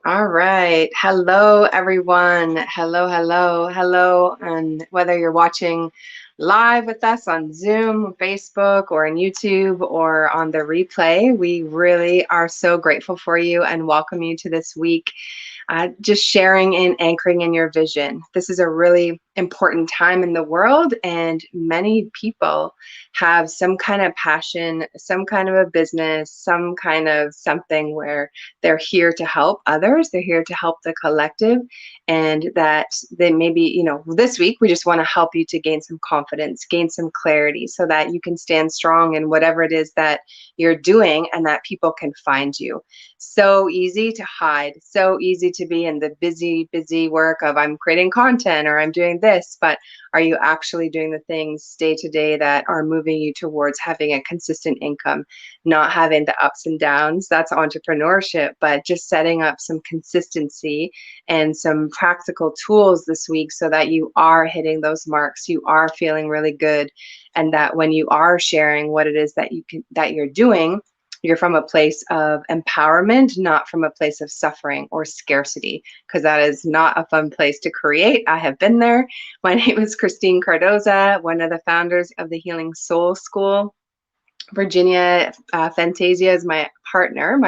All right. Hello, everyone. Hello, hello, hello. And whether you're watching live with us on Zoom, Facebook, or on YouTube, or on the replay, we really are so grateful for you and welcome you to this week. Just sharing and anchoring in your vision. This is a really important time in the world, and many people have some kind of passion, some kind of a business, some kind of something where they're here to help others, they're here to help the collective, and that they maybe, this week we just want to help you to gain some confidence, gain some clarity so that you can stand strong in whatever it is that you're doing and that people can find you. So easy to hide, so easy to be in the busy work of I'm creating content or I'm doing this, but are you actually doing the things day to day that are moving you towards having a consistent income, not having the ups and downs? That's entrepreneurship, but just setting up some consistency and some practical tools this week so that you are hitting those marks, you are feeling really good, and that when you are sharing what it is that you're doing, you're from a place of empowerment, not from a place of suffering or scarcity, because that is not a fun place to create. I have been there. My name is Christine Cardoza, one of the founders of the Healing Soul School. Virginia Fantasia is my partner,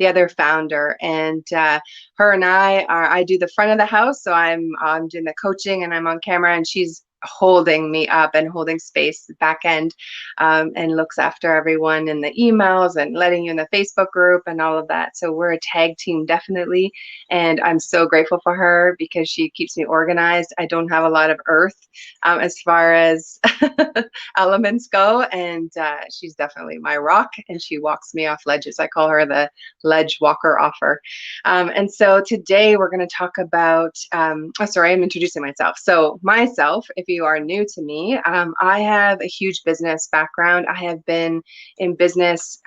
the other founder, and her and I do the front of the house, so I'm doing the coaching and I'm on camera, and she's holding me up and holding space back end, and looks after everyone in the emails and letting you in the Facebook group and all of that. So we're a tag team, definitely, and I'm so grateful for her because she keeps me organized. I don't have a lot of earth as far as elements go, and she's definitely my rock, and she walks me off ledges. I call her the ledge walker offer. And so today we're going to talk about, sorry, I'm introducing myself. So myself, if you are new to me, I have a huge business background. I have been in business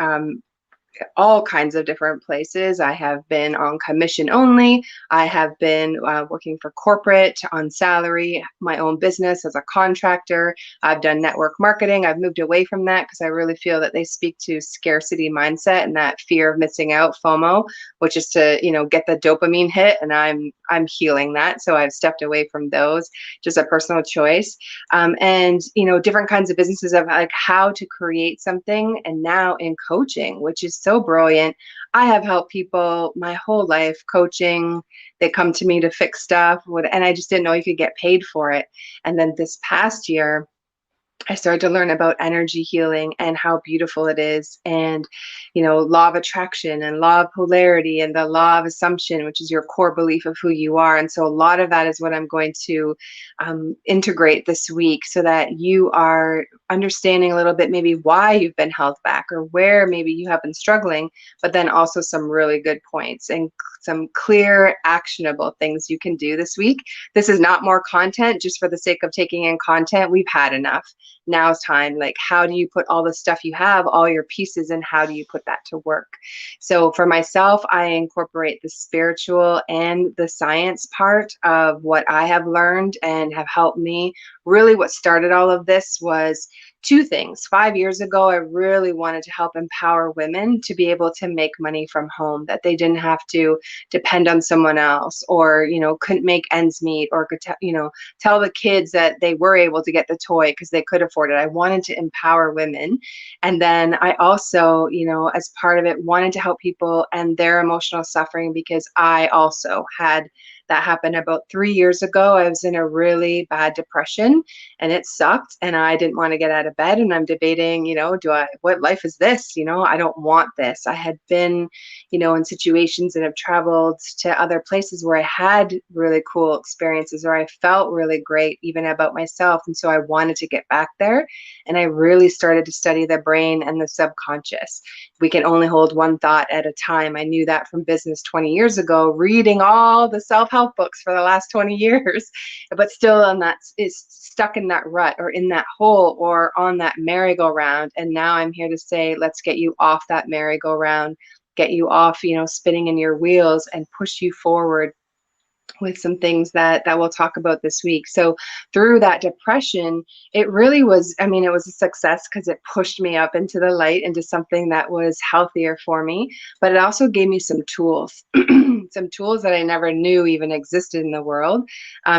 all kinds of different places. I have been on commission only. I have been working for corporate on salary, my own business as a contractor. I've done network marketing. I've moved away from that because I really feel that they speak to scarcity mindset and that fear of missing out, FOMO, which is to, get the dopamine hit. And I'm healing that. So I've stepped away from those, just a personal choice. And, different kinds of businesses of like how to create something. And now in coaching, which is so brilliant. I have helped people my whole life coaching. They come to me to fix stuff, and I just didn't know you could get paid for it. And then this past year, I started to learn about energy healing and how beautiful it is, and law of attraction and law of polarity and the law of assumption, which is your core belief of who you are. And so a lot of that is what I'm going to integrate this week, so that you are understanding a little bit maybe why you've been held back or where maybe you have been struggling, but then also some really good points and some clear actionable things you can do this week. This is not more content just for the sake of taking in content. We've had enough. Now it's time, like, how do you put all the stuff you have, all your pieces, and how do you put that to work? So for myself, I incorporate the spiritual and the science part of what I have learned and have helped me. Really what started all of this was two things. 5 years ago, I really wanted to help empower women to be able to make money from home, that they didn't have to depend on someone else, or, couldn't make ends meet, or could, tell the kids that they were able to get the toy because they could afford it. I wanted to empower women. And then I also, as part of it, wanted to help people and their emotional suffering, because I also had that happen about 3 years ago. I was in a really bad depression and it sucked, and I didn't want to get out of bed, and I'm debating, what life is this? I don't want this. I had been, in situations and have traveled to other places where I had really cool experiences, or I felt really great even about myself. And so I wanted to get back there. And I really started to study the brain and the subconscious. We can only hold one thought at a time. I knew that from business 20 years ago, reading all the self-help books for the last 20 years, but still is stuck in that rut or in that hole or on that merry-go-round. And now I'm here to say, let's get you off that merry-go-round, get you off, spinning in your wheels, and push you forward with some things that we'll talk about this week. So through that depression, it really was, it was a success because it pushed me up into the light, into something that was healthier for me, but it also gave me some tools. some tools that I never knew even existed in the world,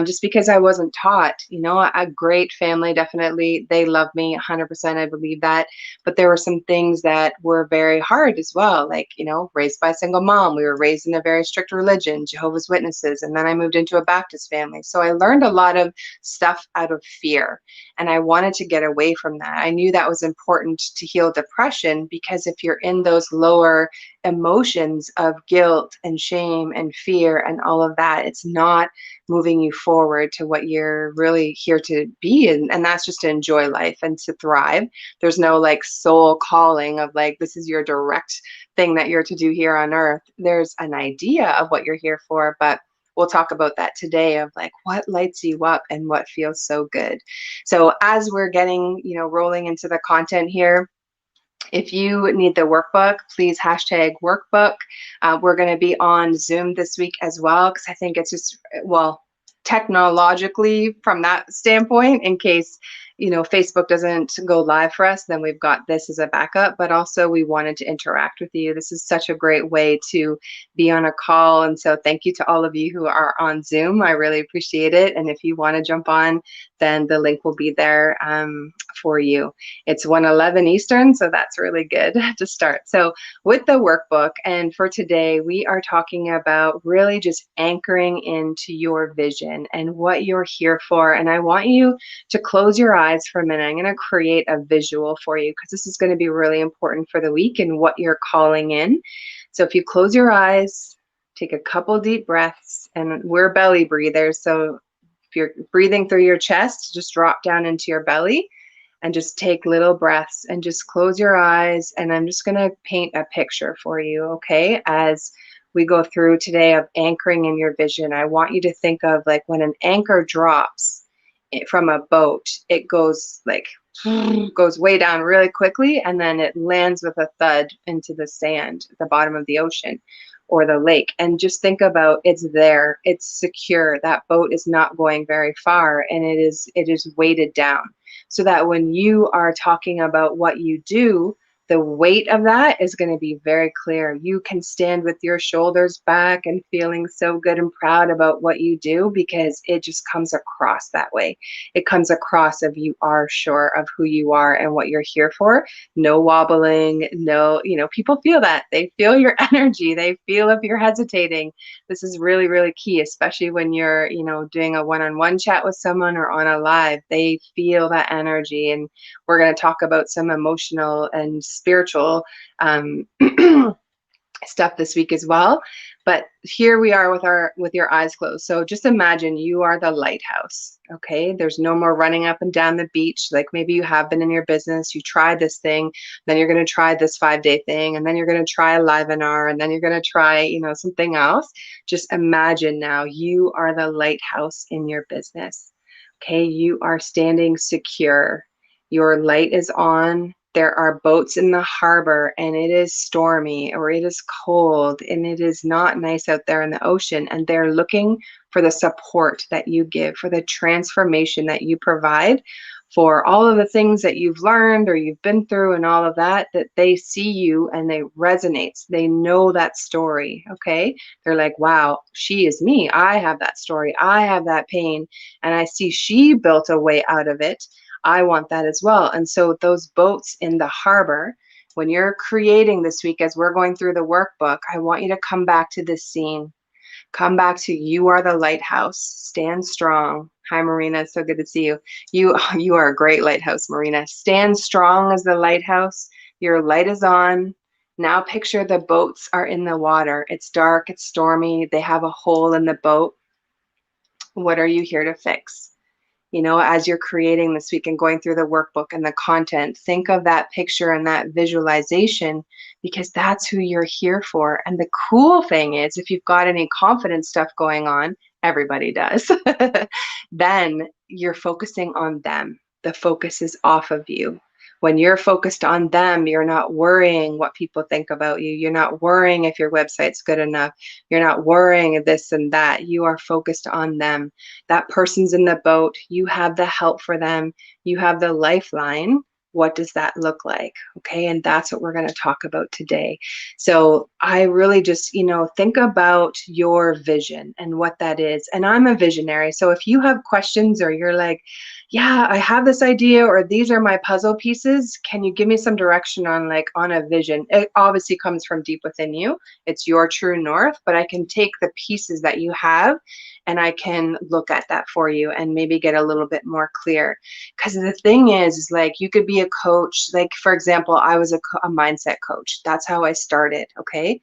just because I wasn't taught. You know, a great family, definitely, they love me 100%. I believe that. But there were some things that were very hard as well, like, you know, raised by a single mom. We were raised in a very strict religion, Jehovah's Witnesses, and then I moved into a Baptist family. So I learned a lot of stuff out of fear, and I wanted to get away from that. I knew that was important to heal depression, because if you're in those lower emotions of guilt and shame and fear and all of that, it's not moving you forward to what you're really here to be, and that's just to enjoy life and to thrive. There's no like soul calling of like, this is your direct thing that you're to do here on earth. There's an idea of what you're here for, but we'll talk about that today, of like what lights you up and what feels so good. So as we're getting, you know, rolling into the content here, if you need the workbook, please hashtag workbook. We're going to be on Zoom this week as well, because I think it's just, well, technologically from that standpoint, in case, you know, Facebook doesn't go live for us, then we've got this as a backup. But also we wanted to interact with you. This is such a great way to be on a call. And so thank you to all of you who are on Zoom. I really appreciate it. And if you want to jump on, then the link will be there for you. It's 1:11 Eastern, so that's really good to start. So with the workbook, and for today, we are talking about really just anchoring into your vision and what you're here for. And I want you to close your eyes for a minute. I'm going to create a visual for you, because this is going to be really important for the week and what you're calling in. So if you close your eyes, take a couple deep breaths, and we're belly breathers. So if you're breathing through your chest, just drop down into your belly and just take little breaths and just close your eyes. And I'm just going to paint a picture for you, okay? As we go through today of anchoring in your vision, I want you to think of like when an anchor drops from a boat, it goes like, goes way down really quickly, and then it lands with a thud into the sand at the bottom of the ocean or the lake. And just think about, it's there, it's secure. That boat is not going very far, and it is weighted down, so that when you are talking about what you do, the weight of that is going to be very clear. You can stand with your shoulders back and feeling so good and proud about what you do, because it just comes across that way. It comes across of you are sure of who you are and what you're here for. No wobbling, no, you know, people feel that. They feel your energy. They feel if you're hesitating. This is really, really key, especially when you're, you know, doing a one-on-one chat with someone or on a live. They feel that energy. And we're going to talk about some emotional and spiritual stuff this week as well. But here we are with your eyes closed. So just imagine you are the lighthouse. Okay, there's no more running up and down the beach like maybe you have been in your business. You tried this thing, then you're going to try this 5-day thing, and then you're going to try a Livenar, and then you're going to try, you know, something else. Just imagine now you are the lighthouse in your business. Okay, you are standing secure. Your light is on. There are boats in the harbor, and it is stormy, or it is cold, and it is not nice out there in the ocean, and they're looking for the support that you give, for the transformation that you provide, for all of the things that you've learned or you've been through and all of that, that they see you and they resonate. They know that story, okay? They're like, wow, she is me. I have that story. I have that pain, and I see she built a way out of it. I want that as well. And so those boats in the harbor, when you're creating this week, as we're going through the workbook, I want you to come back to this scene. Come back to you are the lighthouse. Stand strong. Hi, Marina. So good to see you. You are a great lighthouse, Marina. Stand strong as the lighthouse. Your light is on. Now picture the boats are in the water. It's dark. It's stormy. They have a hole in the boat. What are you here to fix? You know, as you're creating this week and going through the workbook and the content, think of that picture and that visualization, because that's who you're here for. And the cool thing is, if you've got any confidence stuff going on, everybody does, then you're focusing on them. The focus is off of you. When you're focused on them, you're not worrying what people think about you. You're not worrying if your website's good enough. You're not worrying this and that. You are focused on them. That person's in the boat. You have the help for them. You have the lifeline What does that look like? Okay, and that's what we're going to talk about today. So I really just, think about your vision and what that is. And I'm a visionary. So if you have questions or you're like, yeah, I have this idea, or these are my puzzle pieces, can you give me some direction on a vision? It obviously comes from deep within you. It's your true north, but I can take the pieces that you have and I can look at that for you and maybe get a little bit more clear. Because the thing is like you could be a coach. Like, for example, I was a mindset coach. That's how I started. Okay.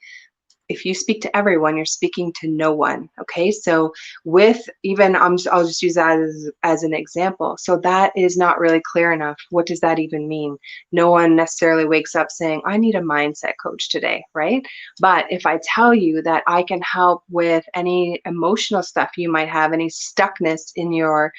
If you speak to everyone, you're speaking to no one. Okay, so with even I'll just use that as an example. So that is not really clear enough. What does that even mean? No one necessarily wakes up saying, I need a mindset coach today, right? But if I tell you that I can help with any emotional stuff you might have, any stuckness in your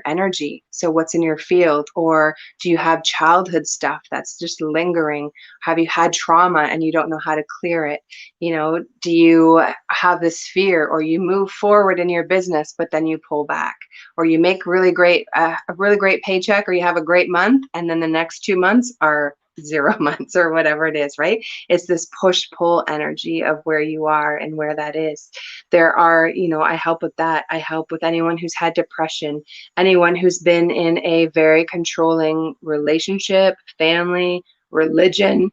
energy, so what's in your field, or do you have childhood stuff that's just lingering? Have you had trauma and you don't know how to clear it? Do you have this fear, or you move forward in your business but then you pull back, or you make a really great paycheck, or you have a great month and then the next 2 months are 0 months, or whatever it is, right? It's this push pull energy of where you are and where that is. There are, I help with that. I help with anyone who's had depression, anyone who's been in a very controlling relationship, family, religion.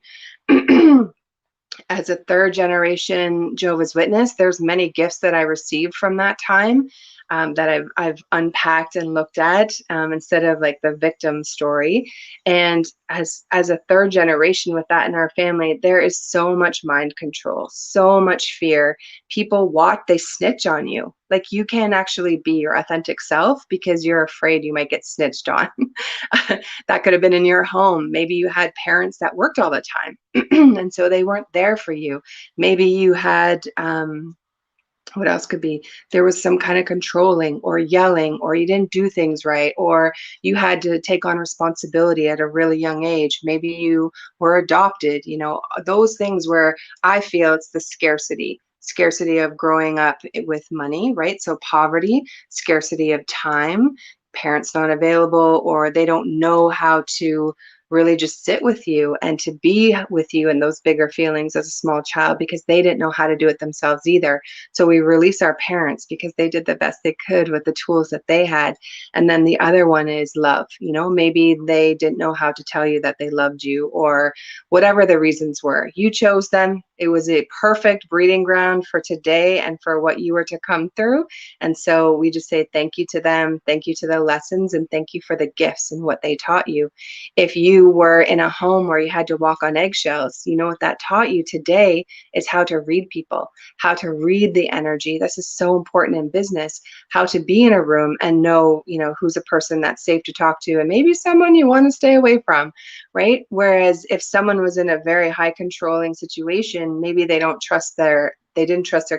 As a third generation Jehovah's Witness, there's many gifts that I received from that time, that I've unpacked and looked at, instead of like the victim story. And as a third generation with that in our family, there is so much mind control, so much fear. People they snitch on you. Like, you can't actually be your authentic self because you're afraid you might get snitched on. That could have been in your home. Maybe you had parents that worked all the time and so they weren't there for you. Maybe you had, what else could be? There was some kind of controlling or yelling, or you didn't do things right, or you had to take on responsibility at a really young age. Maybe you were adopted, those things where I feel it's the scarcity of growing up with money, right? So poverty, scarcity of time, parents not available, or they don't know how to really just sit with you and to be with you in those bigger feelings as a small child, because they didn't know how to do it themselves either. So we release our parents because they did the best they could with the tools that they had. And then the other one is love. Maybe they didn't know how to tell you that they loved you, or whatever the reasons were. You chose them. It was a perfect breeding ground for today and for what you were to come through. And so we just say thank you to them, thank you to the lessons, and thank you for the gifts and what they taught you. If you were in a home where you had to walk on eggshells, what that taught you today is how to read people, how to read the energy. This is so important in business, how to be in a room and know, who's a person that's safe to talk to and maybe someone you want to stay away from, right? Whereas if someone was in a very high controlling situation, maybe they didn't trust their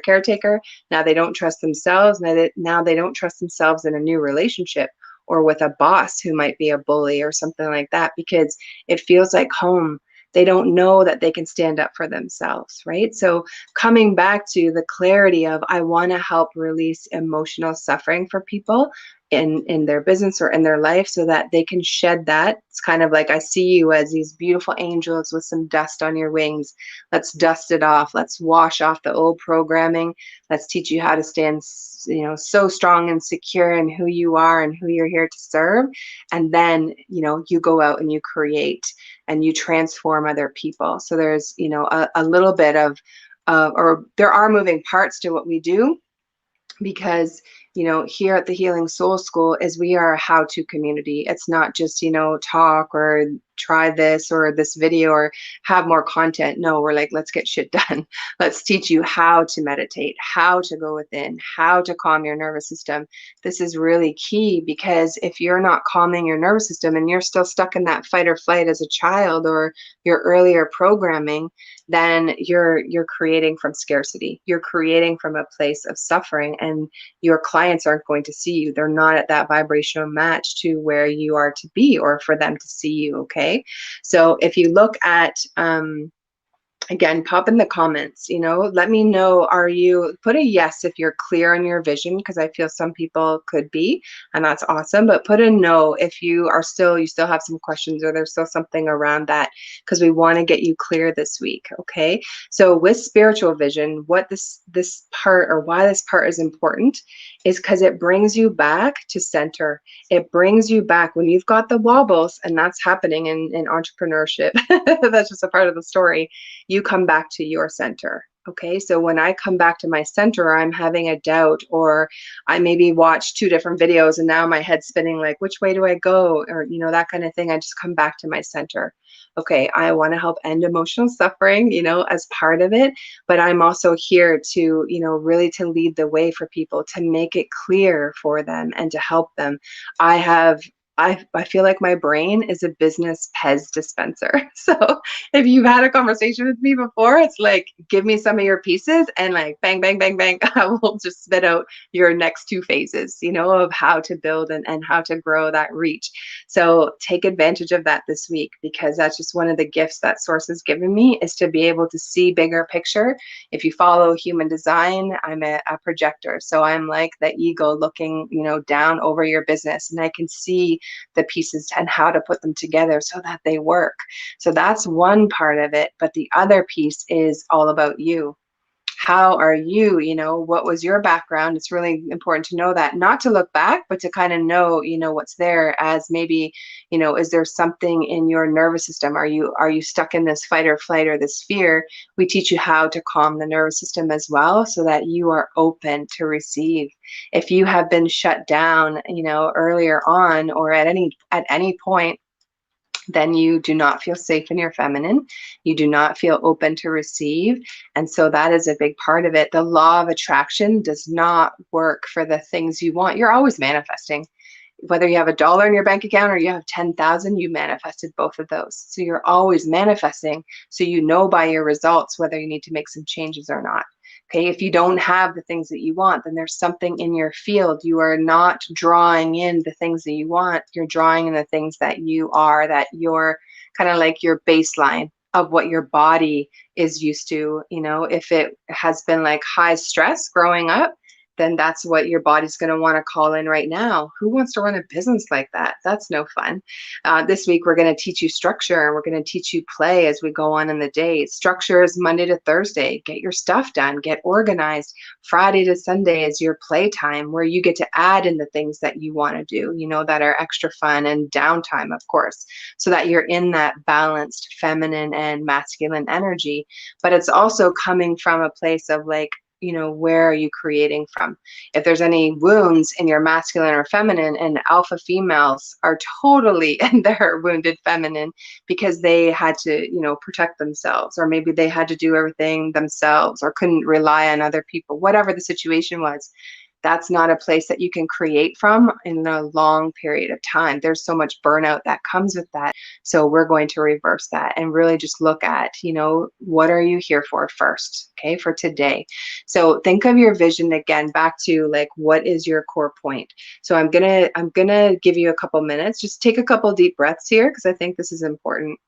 caretaker. Now they don't trust themselves. Now they don't trust themselves in a new relationship, or with a boss who might be a bully or something like that, because it feels like home. They don't know that they can stand up for themselves, right? So coming back to the clarity of, I want to help release emotional suffering for people in their business or in their life, so that they can shed that. It's kind of like, I see you as these beautiful angels with some dust on your wings. Let's dust it off. Let's wash off the old programming. Let's teach you how to stand, so strong and secure in who you are and who you're here to serve. And then, you go out and you create and you transform other people. So there's, a little bit of, or there are moving parts to what we do, because here at the Healing Soul School is we are a how-to community. It's not just talk or try this or this video or have more content. No, we're like, let's get shit done. Let's teach you how to meditate, how to go within, how to calm your nervous system. This is really key, because if you're not calming your nervous system and you're still stuck in that fight or flight as a child, or your earlier programming, then you're creating from scarcity. You're creating from a place of suffering, and your clients aren't going to see you. They're not at that vibrational match to where you are to be, or for them to see you. Okay, so if you look at Again, pop in the comments, let me know, put a yes if you're clear on your vision, because I feel some people could be, and that's awesome, but put a no if you still have some questions, or there's still something around that, because we want to get you clear this week, okay? So with spiritual vision, what this part, or why this part is important, is because it brings you back to center. It brings you back when you've got the wobbles, and that's happening in entrepreneurship. That's just a part of the story. You come back to your center. Okay, so when I come back to my center, I'm having a doubt, or I maybe watch 2 different videos and now my head's spinning, like, which way do I go? Or, that kind of thing. I just come back to my center. Okay, I want to help end emotional suffering, as part of it, but I'm also here to, really to lead the way for people, to make it clear for them and to help them. I feel like my brain is a business Pez dispenser. So if you've had a conversation with me before, it's like, give me some of your pieces and like bang, bang, bang, bang, I will just spit out your next 2 phases, of how to build and how to grow that reach. So take advantage of that this week, because that's just one of the gifts that Source has given me, is to be able to see bigger picture. If you follow human design, I'm a projector. So I'm like the eagle looking, down over your business, and I can see the pieces and how to put them together so that they work. So that's one part of it. But the other piece is all about you. How are you, what was your background? It's really important to know that, not to look back, but to kind of know, what's there, as maybe, is there something in your nervous system? Are you stuck in this fight or flight or this fear? We teach you how to calm the nervous system as well, so that you are open to receive. If you have been shut down, earlier on, or at any point, then you do not feel safe in your feminine. You do not feel open to receive. And so that is a big part of it. The law of attraction does not work for the things you want. You're always manifesting. Whether you have $1 in your bank account or you have 10,000, you manifested both of those. So you're always manifesting. So you know by your results whether you need to make some changes or not. Okay, if you don't have the things that you want, then there's something in your field. You are not drawing in the things that you want. You're drawing in the things that you are, that you're kind of like your baseline of what your body is used to. If it has been like high stress growing up, then that's what your body's going to want to call in right now. Who wants to run a business like that? That's no fun. This week, we're going to teach you structure, and we're going to teach you play as we go on in the day. Structure is Monday to Thursday. Get your stuff done. Get organized. Friday to Sunday is your play time, where you get to add in the things that you want to do, that are extra fun, and downtime, of course, so that you're in that balanced feminine and masculine energy. But it's also coming from a place of like, where are you creating from? If there's any wounds in your masculine or feminine, and alpha females are totally in their wounded feminine because they had to, protect themselves, or maybe they had to do everything themselves, or couldn't rely on other people, whatever the situation was. That's not a place that you can create from in a long period of time. There's so much burnout that comes with that. So we're going to reverse that and really just look at, what are you here for first, okay, for today. So think of your vision again, back to like, what is your core point? So I'm gonna give you a couple minutes. Just take a couple deep breaths here, because I think this is important.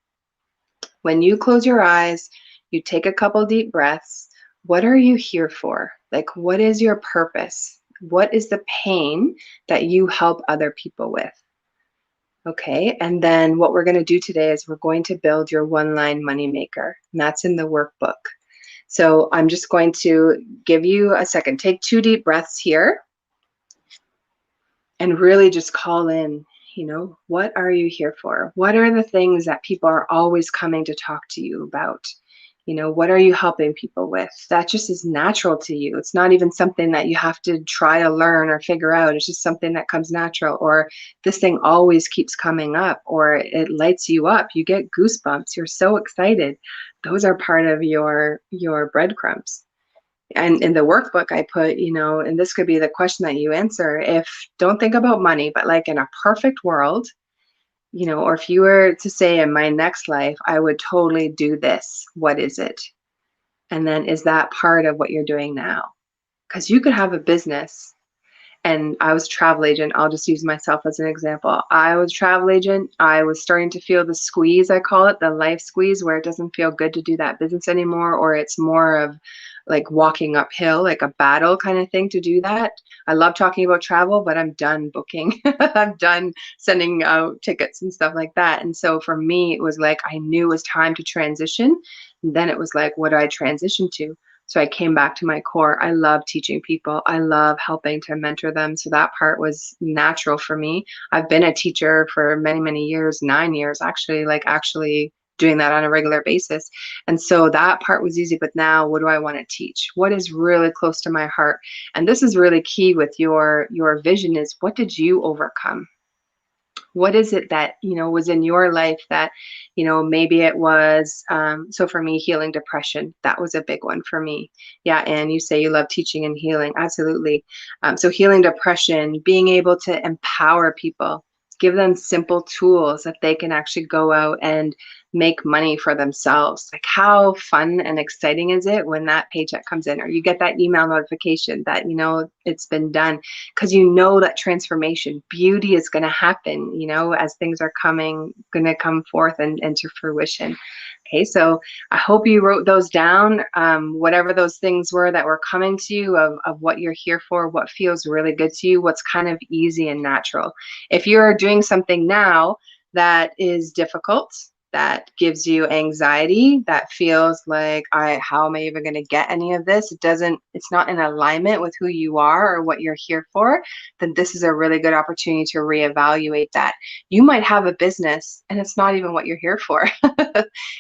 When you close your eyes, you take a couple deep breaths. What are you here for? Like, what is your purpose? What is the pain that you help other people with? Okay, and then what we're going to do today is we're going to build your one-line moneymaker, and that's in the workbook. So I'm just going to give you a second. Take 2 deep breaths here and really just call in, what are you here for? What are the things that people are always coming to talk to you about? What are you helping people with? That just is natural to you. It's not even something that you have to try to learn or figure out. It's just something that comes natural, or this thing always keeps coming up, or it lights you up. You get goosebumps. You're so excited. Those are part of your breadcrumbs. And in the workbook, I put, and this could be the question that you answer. Don't think about money, but like in a perfect world, or if you were to say, in my next life, I would totally do this, what is it? And then, is that part of what you're doing now? Because you could have a business And I was a travel agent. I'll just use myself as an example. I was a travel agent. I was starting to feel the squeeze, I call it, the life squeeze, where it doesn't feel good to do that business anymore, or it's more of like walking uphill, like a battle kind of thing to do that. I love talking about travel, but I'm done booking. I'm done sending out tickets and stuff like that. And so for me, it was like I knew it was time to transition. And then it was like, what do I transition to? So I came back to my core. I love teaching people. I love helping to mentor them. So that part was natural for me. I've been a teacher for many, many years, 9 years actually, like actually doing that on a regular basis. And so that part was easy. But now what do I want to teach? What is really close to my heart? And this is really key with your vision is, what did you overcome? What is it that, was in your life that, maybe it was, so for me, healing depression, that was a big one for me. Yeah. And you say you love teaching and healing. Absolutely. So healing depression, being able to empower people, give them simple tools that they can actually go out and make money for themselves. Like, how fun and exciting is it when that paycheck comes in, or you get that email notification that, it's been done, because that transformation, beauty is going to happen, as things are going to come forth and to fruition. Okay, so I hope you wrote those down, whatever those things were that were coming to you, of what you're here for, what feels really good to you, what's kind of easy and natural. If you're doing something now that is difficult, that gives you anxiety, that feels like, how am I even going to get any of this? It's not in alignment with who you are or what you're here for, then this is a really good opportunity to reevaluate that. You might have a business and it's not even what you're here for.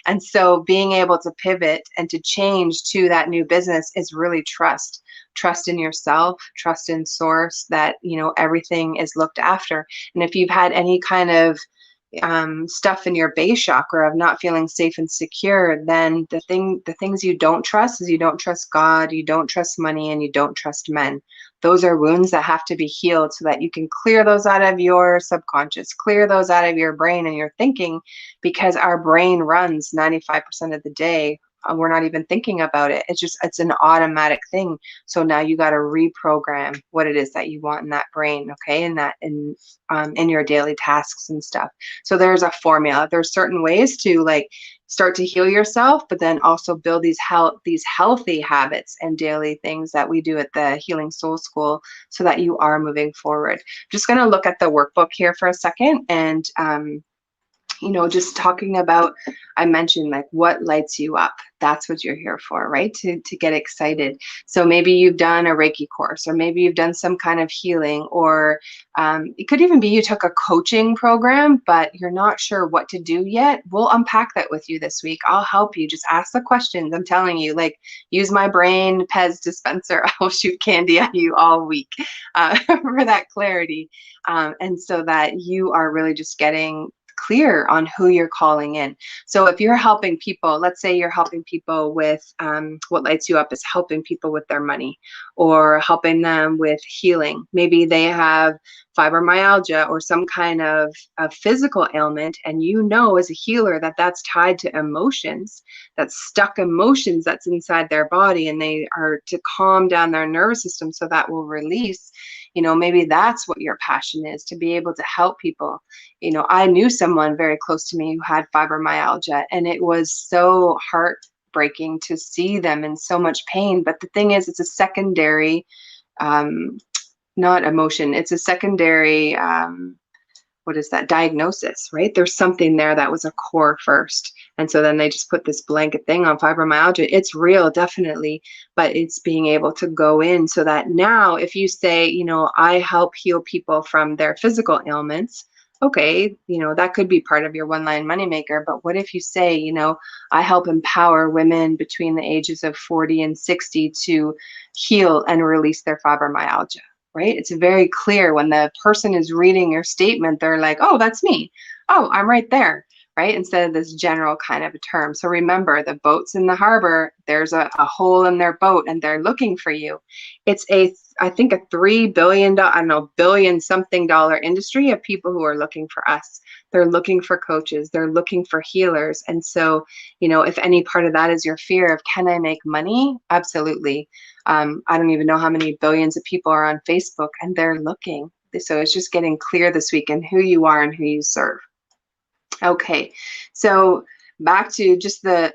And so being able to pivot and to change to that new business is really trust in yourself, trust in source, that, everything is looked after. And if you've had any kind of stuff in your base chakra of not feeling safe and secure, then the things you don't trust is, you don't trust God, you don't trust money, and you don't trust men. Those are wounds that have to be healed so that you can clear those out of your subconscious, clear those out of your brain and your thinking, because our brain runs 95% of the day. We're not even thinking about it. It's an automatic thing. So now you got to reprogram what it is that you want in that brain, okay, in your daily tasks and stuff. So there's a formula. There's certain ways to start to heal yourself, but then also build these healthy habits and daily things that we do at the Healing Soul School, so that you are moving forward. Just going to look at the workbook here for a second, and just talking about, I mentioned what lights you up. That's what you're here for, right? To get excited. So maybe you've done a Reiki course, or maybe you've done some kind of healing, or it could even be you took a coaching program, but you're not sure what to do yet. We'll unpack that with you this week. I'll help you. Just ask the questions. I'm telling you, use my brain Pez dispenser. I will shoot candy at you all week for that clarity. And so that you are really just getting clear on who you're calling in. So if you're helping people, let's say you're helping people with, what lights you up is helping people with their money, or helping them with healing. Maybe they have fibromyalgia or some kind of physical ailment, and as a healer that's tied to emotions, that's stuck emotions that's inside their body, and they are to calm down their nervous system so that will release. Maybe that's what your passion is, to be able to help people. I knew someone very close to me who had fibromyalgia, and it was so heartbreaking to see them in so much pain. But the thing is, it's a secondary, not emotion, it's a secondary, what is that, diagnosis, right? There's something there that was a core first. And so then they just put this blanket thing on fibromyalgia. It's real, definitely, but it's being able to go in so that now if you say, I help heal people from their physical ailments, okay, that could be part of your one-line moneymaker. But what if you say, I help empower women between the ages of 40 and 60 to heal and release their fibromyalgia? Right? It's very clear when the person is reading your statement, they're like, oh, that's me. Oh, I'm right there. right? Instead of this general kind of a term. So remember, the boats in the harbor, there's a hole in their boat and they're looking for you. It's I think a $3 billion, I don't know, billion something dollar industry of people who are looking for us. They're looking for coaches. They're looking for healers. And so, if any part of that is your fear of, can I make money? Absolutely. I don't even know how many billions of people are on Facebook and they're looking. So it's just getting clear this week in who you are and who you serve. Okay, so back to just the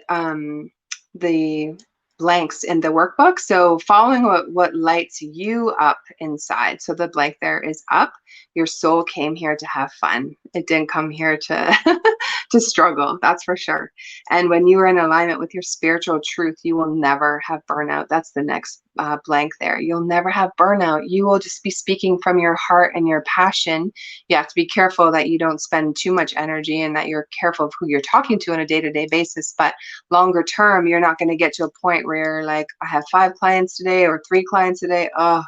blanks in the workbook. So following what lights you up inside. So the blank there is up. Your soul came here to have fun. It didn't come here to to struggle, that's for sure. And when you are in alignment with your spiritual truth, you will never have burnout. That's the next blank there. You'll never have burnout. You will just be speaking from your heart and your passion. You have to be careful that you don't spend too much energy and that you're careful of who you're talking to on a day-to-day basis. But longer term, you're not going to get to a point where you're like, I have 5 clients today or 3 clients today. Oh,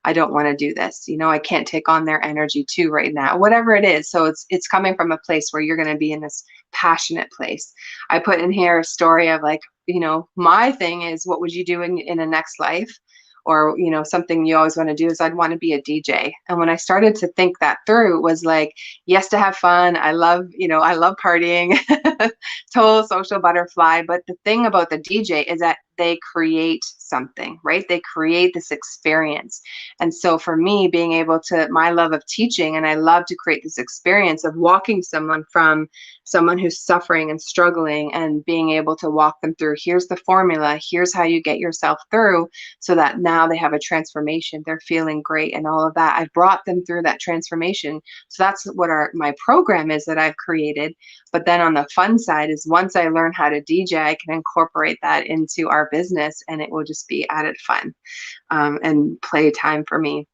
I don't want to do this. I can't take on their energy too right now, whatever it is. So it's coming from a place where you're going to be in this passionate place. I put in here a story of like, my thing is, what would you do in a next life? Or, something you always want to do is, I'd want to be a DJ. And when I started to think that through, it was like, yes, to have fun. I love partying, total social butterfly. But the thing about the DJ is that they create something, right? They create this experience. And so for me, being able to, my love of teaching, and I love to create this experience of walking someone from someone who's suffering and struggling and being able to walk them through, here's the formula, here's how you get yourself through, so that now they have a transformation, they're feeling great and all of that. I've brought them through that transformation. So that's what my program is that I've created. But then on the fun side is, once I learn how to DJ, I can incorporate that into our business and it will just be added fun and play time for me.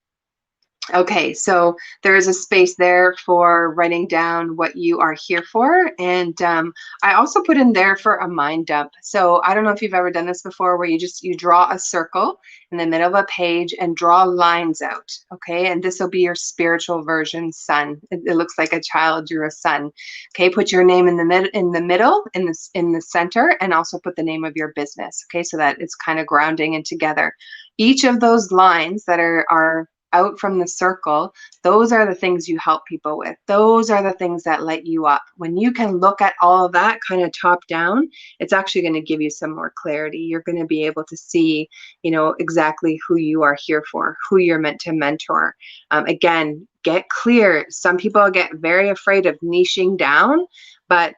Okay, so there is a space there for writing down what you are here for. And I also put in there for a mind dump. So I don't know if you've ever done this before, where you draw a circle in the middle of a page and draw lines out. Okay, and this will be your spiritual version sun. It looks like a child drew a sun. Okay, put your name in the middle, in the center, and also put the name of your business. Okay, so that it's kind of grounding and together. Each of those lines that are out from the circle, those are the things you help people with. Those are the things that light you up. When you can look at all of that kind of top down, it's actually going to give you some more clarity. You're going to be able to see, exactly who you are here for, who you're meant to mentor. Again, get clear. Some people get very afraid of niching down, but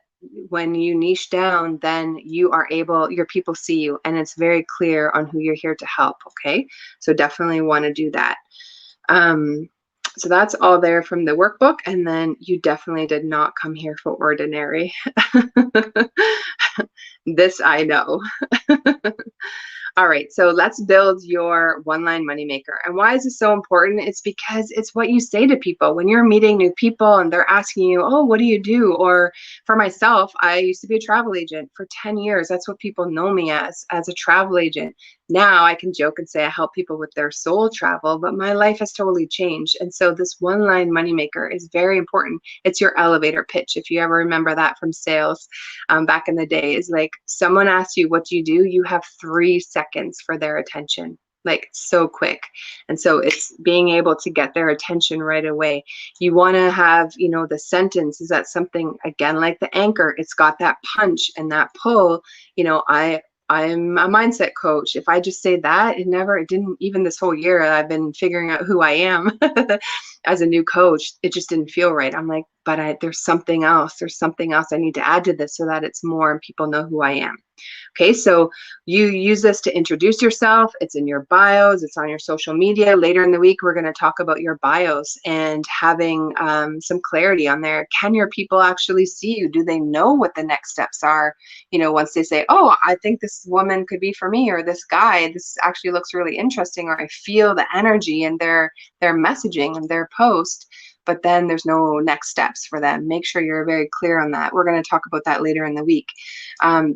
when you niche down, then your people see you, and it's very clear on who you're here to help. Okay, so definitely want to do that. So that's all there from the workbook. And then you definitely did not come here for ordinary. This I know. All right, so let's build your one-line moneymaker. And why is this so important? It's because it's what you say to people when you're meeting new people and they're asking you, oh, what do you do? Or for myself, I used to be a travel agent for 10 years. That's what people know me as a travel agent. Now I can joke and say I help people with their soul travel, but my life has totally changed. And so this one-line moneymaker is very important. It's your elevator pitch. If you ever remember that from sales back in the day, is like, someone asks you, what do? You have 3 seconds for their attention, like so quick. And so it's being able to get their attention right away. You want to have, the sentence, is that something, again, like the anchor, it's got that punch and that pull. I'm a mindset coach. If I just say that, it didn't, even this whole year, I've been figuring out who I am as a new coach. It just didn't feel right. I'm like, but there's something else. There's something else I need to add to this so that it's more and people know who I am. Okay, so you use this to introduce yourself. It's in your bios. It's on your social media. Later in the week, we're going to talk about your bios and having some clarity on there. Can your people actually see you? Do they know what the next steps are? Once they say, oh, I think this woman could be for me, or this guy, this actually looks really interesting, or I feel the energy in their messaging and their post. but then there's no next steps for them. Make sure you're very clear on that. We're going to talk about that later in the week.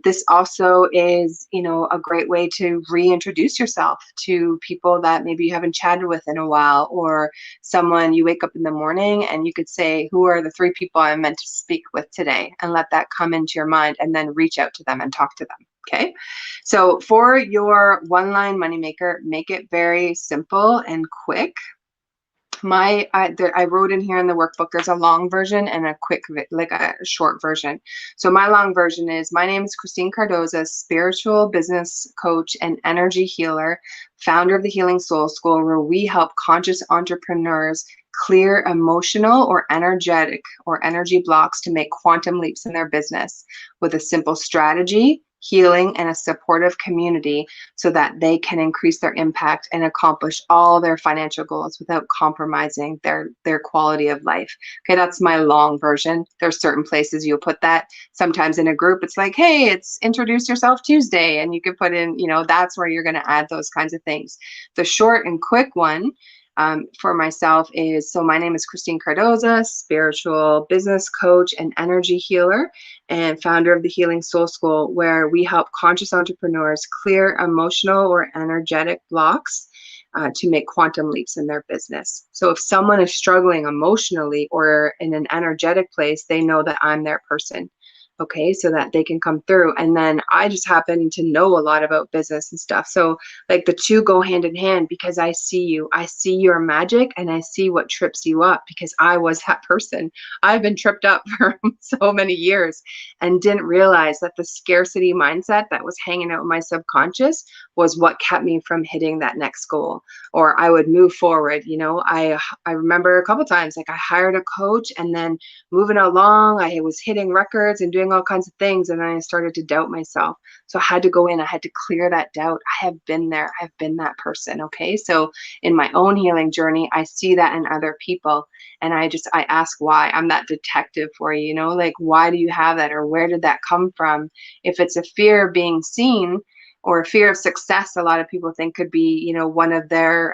This also is, a great way to reintroduce yourself to people that maybe you haven't chatted with in a while, or someone you wake up in the morning and you could say, who are the 3 people I'm meant to speak with today? And let that come into your mind and then reach out to them and talk to them. Okay. So for your one-line moneymaker, make it very simple and quick. I wrote in here in the workbook, there's a long version and a quick, like a short version. So my long version is, my name is Christine Cardoza, spiritual business coach and energy healer, founder of the Healing Soul School, where we help conscious entrepreneurs clear emotional or energetic or energy blocks to make quantum leaps in their business with a simple strategy, healing, and a supportive community, so that they can increase their impact and accomplish all their financial goals without compromising their quality of life. Okay, that's my long version. There's certain places you'll put that. Sometimes in a group, it's like, hey, it's Introduce Yourself Tuesday, and you can put in, that's where you're going to add those kinds of things. The short and quick one for myself is, so my name is Christine Cardoza, spiritual business coach and energy healer, and founder of the Healing Soul School, where we help conscious entrepreneurs clear emotional or energetic blocks to make quantum leaps in their business. So if someone is struggling emotionally or in an energetic place, they know that I'm their person. Okay, so that they can come through. And then I just happen to know a lot about business and stuff. So like the two go hand in hand, because I see your magic, and I see what trips you up, because I was that person. I've been tripped up for so many years and didn't realize that the scarcity mindset that was hanging out in my subconscious was what kept me from hitting that next goal. Or I would move forward. I remember a couple times, like I hired a coach, and then moving along, I was hitting records and doing all kinds of things, and then I started to doubt myself. So I had to go in, I had to clear that doubt. I have been there, I've been that person. Okay, so in my own healing journey, I see that in other people, and I ask why. I'm that detective for you, like, why do you have that, or where did that come from? If it's a fear of being seen, or fear of success, a lot of people think could be, one of their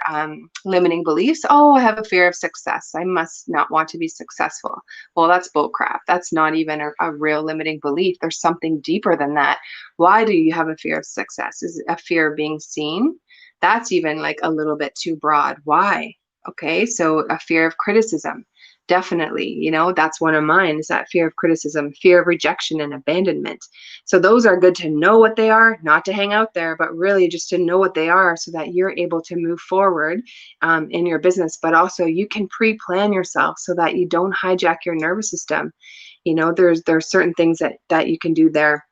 limiting beliefs. Oh, I have a fear of success, I must not want to be successful. Well, that's bullcrap. That's not even a real limiting belief. There's something deeper than that. Why do you have a fear of success? Is it a fear of being seen? That's even like a little bit too broad. Why? Okay, so a fear of criticism. Definitely, that's one of mine, is that fear of criticism, fear of rejection and abandonment. So those are good to know what they are, not to hang out there, but really just to know what they are, so that you're able to move forward in your business. But also you can pre-plan yourself so that you don't hijack your nervous system. There's certain things that you can do there.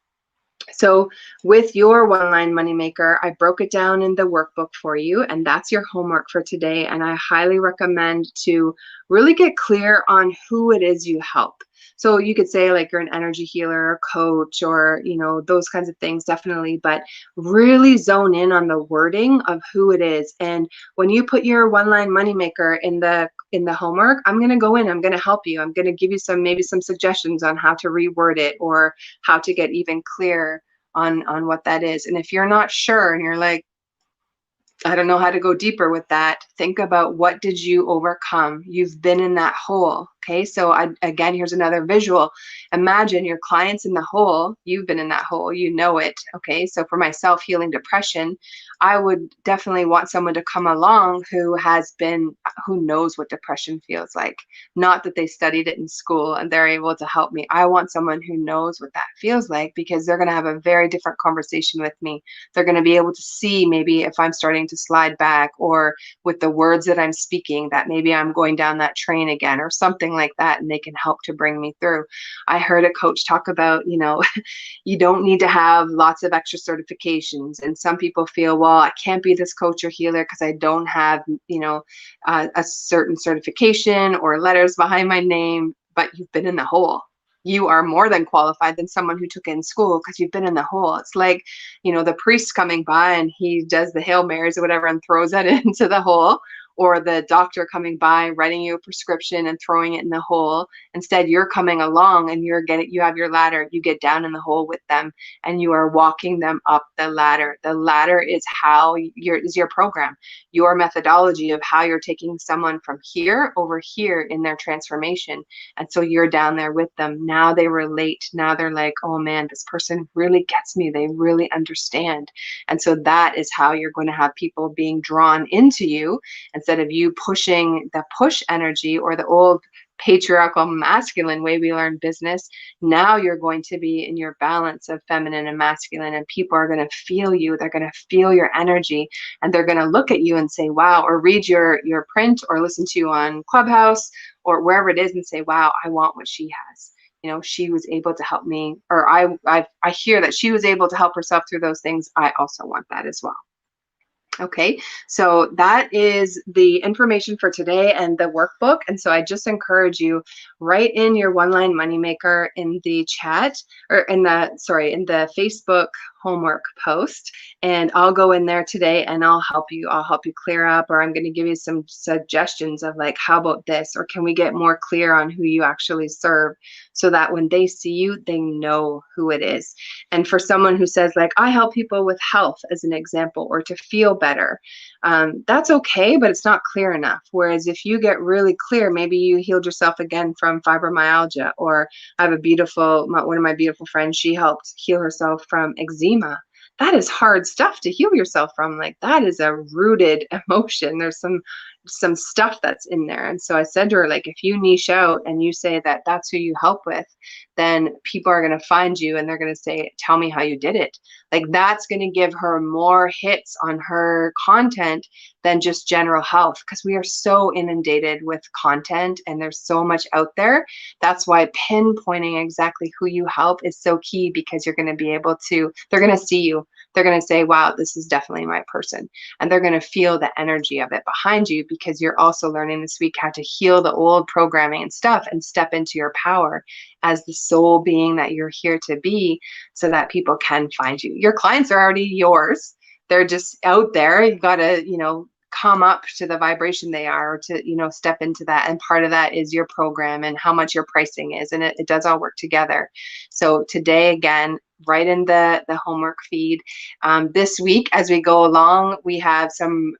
So with your one-line moneymaker, I broke it down in the workbook for you, and that's your homework for today. And I highly recommend to really get clear on who it is you help. So you could say like you're an energy healer or coach, or, those kinds of things, definitely, but really zone in on the wording of who it is. And when you put your one-line moneymaker in the homework, I'm going to go in, I'm going to help you. I'm going to give you maybe some suggestions on how to reword it, or how to get even clearer on what that is. And if you're not sure and you're like, I don't know how to go deeper with that, think about, what did you overcome? You've been in that hole. Okay, so again, here's another visual. Imagine your client's in the hole, you've been in that hole, you know it. Okay, so for myself, healing depression, I would definitely want someone to come along who knows what depression feels like. Not that they studied it in school and they're able to help me. I want someone who knows what that feels like, because they're going to have a very different conversation with me. They're going to be able to see maybe if I'm starting to slide back, or with the words that I'm speaking, that maybe I'm going down that train again, or something like that, and they can help to bring me through. I heard a coach talk about, you don't need to have lots of extra certifications. And some people feel, well, I can't be this coach or healer because I don't have, a certain certification or letters behind my name. But you've been in the hole. You are more than qualified than someone who took it in school, because you've been in the hole. It's like, the priest coming by and he does the Hail Marys or whatever and throws that into the hole. or the doctor coming by, writing you a prescription and throwing it in the hole. Instead, you're coming along and you have your ladder, you get down in the hole with them and you are walking them up the ladder. The ladder is your program, your methodology of how you're taking someone from here over here in their transformation. And so you're down there with them. Now they relate. Now they're like, oh man, this person really gets me. They really understand. And so that is how you're going to have people being drawn into you instead of you pushing the push energy or the old patriarchal masculine way we learn business. Now you're going to be in your balance of feminine and masculine, and people are going to feel you. They're going to feel your energy, and they're going to look at you and say, wow, or read your print or listen to you on Clubhouse or wherever it is and say, wow, I want what she has. You know, she was able to help me, or I hear that she was able to help herself through those things. I also want that as well. Okay, so that is the information for today and the workbook. And so I just encourage you, write in your one-line moneymaker in the chat, or in the Facebook homework post, and I'll go in there today and I'll help you clear up, or I'm going to give you some suggestions of like, how about this, or can we get more clear on who you actually serve, so that when they see you, they know who it is. And for someone who says like, I help people with health as an example, or to feel better, that's okay, but it's not clear enough. Whereas if you get really clear, maybe you healed yourself again from fibromyalgia, or I have one of my beautiful friends, she helped heal herself from eczema. That is hard stuff to heal yourself from. Like, that is a rooted emotion. There's some stuff that's in there. And so I said to her, like, if you niche out and you say that that's who you help with, then people are going to find you and they're going to say, tell me how you did it. Like, that's going to give her more hits on her content than just general health, because we are so inundated with content and there's so much out there. That's why pinpointing exactly who you help is so key, because you're going to be able to, they're going to see you. They're going to say, wow, this is definitely my person. And they're going to feel the energy of it behind you, because you're also learning this week how to heal the old programming and stuff and step into your power as the soul being that you're here to be, so that people can find you. Your clients are already yours. They're just out there. You've got to, come up to the vibration they are, or to, step into that. And part of that is your program and how much your pricing is. And it does all work together. So today, again, right in the homework feed. This week, as we go along, we have some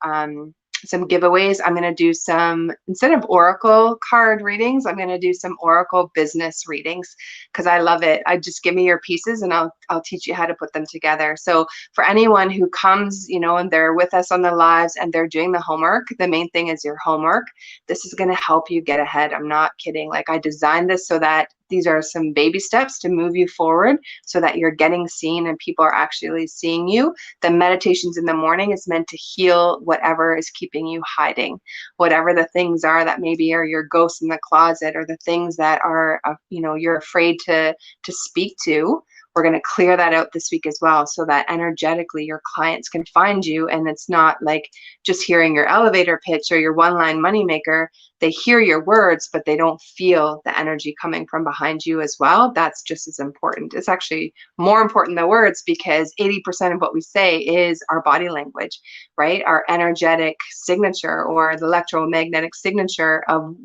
giveaways. I'm going to do some, instead of oracle card readings, I'm going to do some oracle business readings, because I love it. I just, give me your pieces and I'll teach you how to put them together. So for anyone who comes, and they're with us on the lives and they're doing the homework, the main thing is your homework. This is going to help you get ahead. I'm not kidding. Like, I designed this so that these are some baby steps to move you forward, so that you're getting seen and people are actually seeing you. The meditations in the morning is meant to heal whatever is keeping you hiding, whatever the things are that maybe are your ghosts in the closet, or the things that are, you're afraid to speak to. We're going to clear that out this week as well, so that energetically your clients can find you. And it's not like just hearing your elevator pitch or your one-line moneymaker. They hear your words, but they don't feel the energy coming from behind you as well. That's just as important. It's actually more important than words, because 80% of what we say is our body language, right? Our energetic signature, or the electromagnetic signature of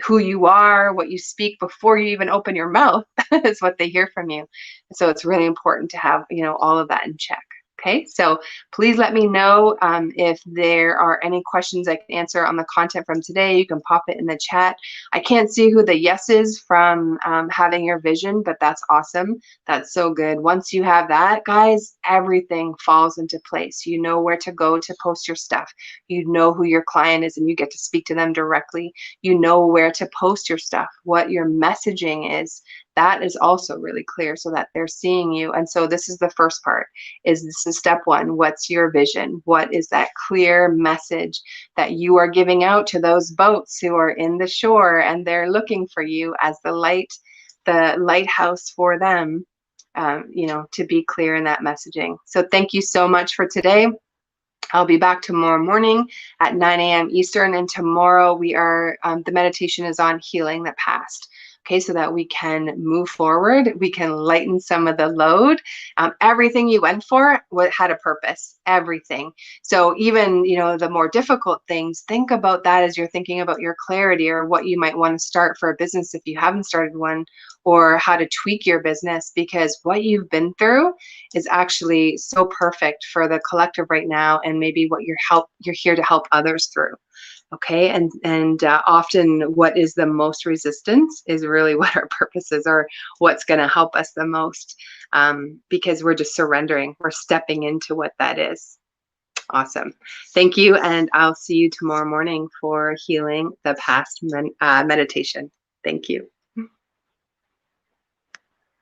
who you are, what you speak before you even open your mouth is what they hear from you. So it's really important to have, all of that in check. Okay, so please let me know if there are any questions I can answer on the content from today. You can pop it in the chat. I can't see who the yes is from having your vision, but that's awesome. That's so good. Once you have that, guys, everything falls into place. You know where to go to post your stuff. You know who your client is and you get to speak to them directly. You know where to post your stuff, what your messaging is. That is also really clear, so that they're seeing you. And so this is the first part, this is step one. What's your vision? What is that clear message that you are giving out to those boats who are in the shore and they're looking for you as the lighthouse for them, to be clear in that messaging. So thank you so much for today. I'll be back tomorrow morning at 9 a.m. Eastern, and tomorrow we are, the meditation is on healing the past. okay, so that we can move forward, we can lighten some of the load. Everything you went for had a purpose, everything. So even, you know, the more difficult things, think about that as you're thinking about your clarity or what you might want to start for a business if you haven't started one, or how to tweak your business, because what you've been through is actually so perfect for the collective right now, and maybe what you're here to help others through. Okay, and often what is the most resistance is really what our purpose is, or what's going to help us the most, because we're just surrendering, we're stepping into what that is. Awesome. Thank you, and I'll see you tomorrow morning for healing the past meditation. Thank you.